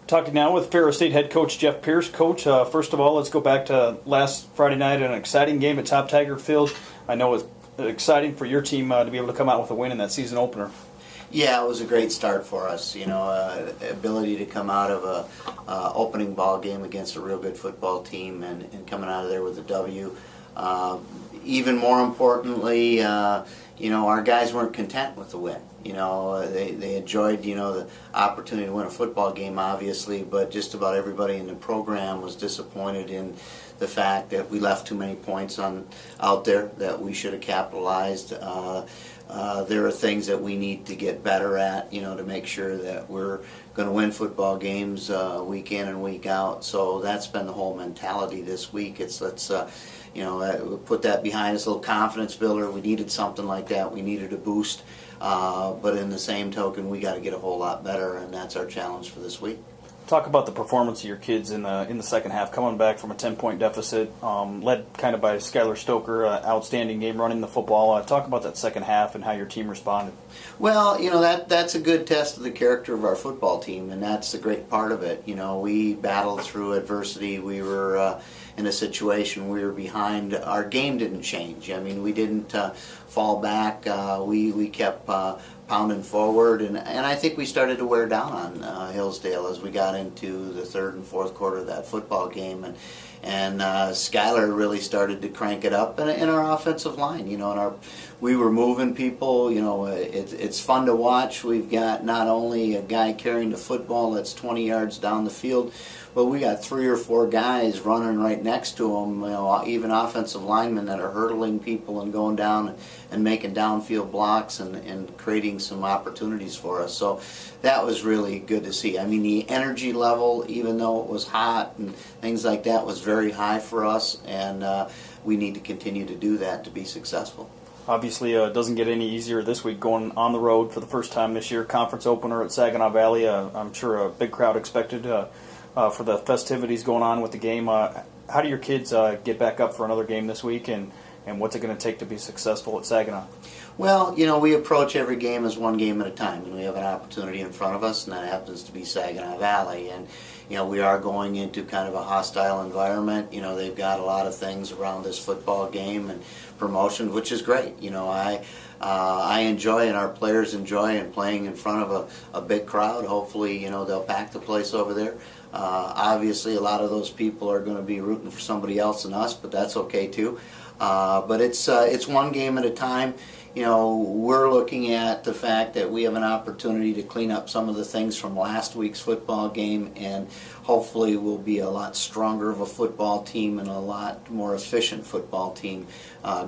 Talking now with Ferris State head coach Jeff Pierce. Coach, first of all, let's go back to last Friday night, an exciting game at Top Tiger Field. I know it's exciting for your team to be able to come out with a win in that season opener. Yeah, it was a great start for us. Ability to come out of a opening ball game against a real good football team and coming out of there with a W. Even more importantly, our guys weren't content with the win. They enjoyed, the opportunity to win a football game, obviously, but just about everybody in the program was disappointed in the fact that we left too many points out there that we should have capitalized. There are things that we need to get better at, to make sure that we're going to win football games week in and week out. So that's been the whole mentality this week. Let's put that behind us, a little confidence builder. We needed something like that. We needed a boost. But in the same token, we got to get a whole lot better, and that's our challenge for this week. Talk about the performance of your kids in the second half, coming back from a 10-point deficit, led kind of by Skylar Stoker, outstanding game running the football. Talk about that second half and how your team responded. Well, that's a good test of the character of our football team, and that's the great part of it. We battled through adversity. We were in a situation we were behind. Our game didn't change. We didn't fall back. We kept pounding forward, and I think we started to wear down on Hillsdale as we got into the third and fourth quarter of that football game, and Skylar really started to crank it up, and our offensive line, we were moving people. It's fun to watch. We've got not only a guy carrying the football that's 20 yards down the field, but we got 3 or 4 guys running right next to him, even offensive linemen that are hurdling people and going down and making downfield blocks and creating some opportunities for us. So that was really good to see. The energy level, even though it was hot and things like that, was very high for us, and we need to continue to do that to be successful. Obviously, it doesn't get any easier this week going on the road for the first time this year. Conference opener at Saginaw Valley. I'm sure a big crowd expected for the festivities going on with the game. How do your kids get back up for another game this week, and what's it going to take to be successful at Saginaw? Well, we approach every game as one game at a time, and we have an opportunity in front of us, and that happens to be Saginaw Valley. And we are going into kind of a hostile environment. They've got a lot of things around this football game and promotion, which is great. I enjoy, and our players enjoy, and playing in front of a big crowd. Hopefully, they'll pack the place over there. Obviously, a lot of those people are going to be rooting for somebody else than us, but that's okay too. But it's one game at a time. We're looking at the fact that we have an opportunity to clean up some of the things from last week's football game, and hopefully we'll be a lot stronger of a football team and a lot more efficient football team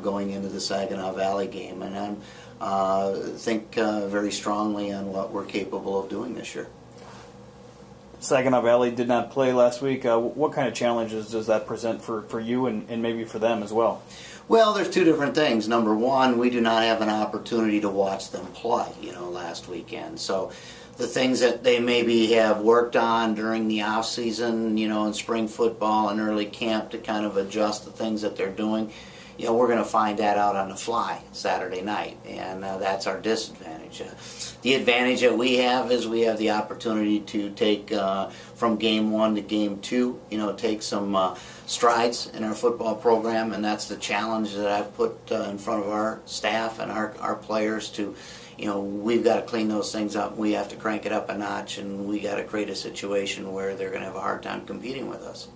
going into the Saginaw Valley game. And I think very strongly on what we're capable of doing this year. Saginaw Valley did not play last week. What kind of challenges does that present for you and maybe for them as well? Well, there's 2 different things. Number one, we do not have an opportunity to watch them play, last weekend. So the things that they maybe have worked on during the off season, in spring football and early camp to kind of adjust the things that they're doing, we're going to find that out on the fly Saturday night, and that's our disadvantage. The advantage that we have is we have the opportunity to take from game 1 to game 2, take some strides in our football program, and that's the challenge that I've put in front of our staff and our players to, we've got to clean those things up. We have to crank it up a notch, and we got to create a situation where they're going to have a hard time competing with us.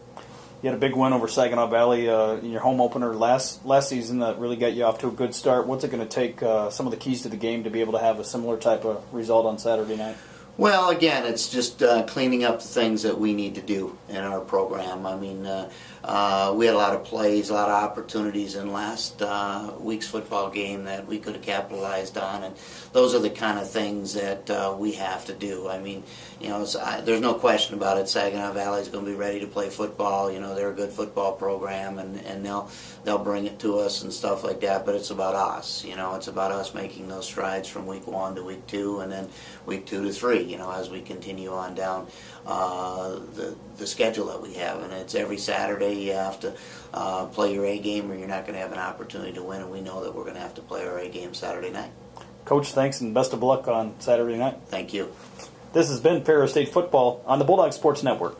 You had a big win over Saginaw Valley in your home opener last season that really got you off to a good start. What's it going to take, some of the keys to the game, to be able to have a similar type of result on Saturday night? Well, again, it's just cleaning up the things that we need to do in our program. We had a lot of plays, a lot of opportunities in last week's football game that we could have capitalized on, and those are the kind of things that we have to do. There's no question about it. Saginaw Valley is going to be ready to play football. They're a good football program, and they'll bring it to us and stuff like that. But it's about us. It's about us making those strides from week 1 to week 2, and then week 2 to 3. As we continue on down the schedule that we have, and it's every Saturday you have to play your A game, or you're not going to have an opportunity to win. And we know that we're going to have to play our A game Saturday night. Coach, thanks and best of luck on Saturday night. Thank you. This has been Ferris State Football on the Bulldog Sports Network.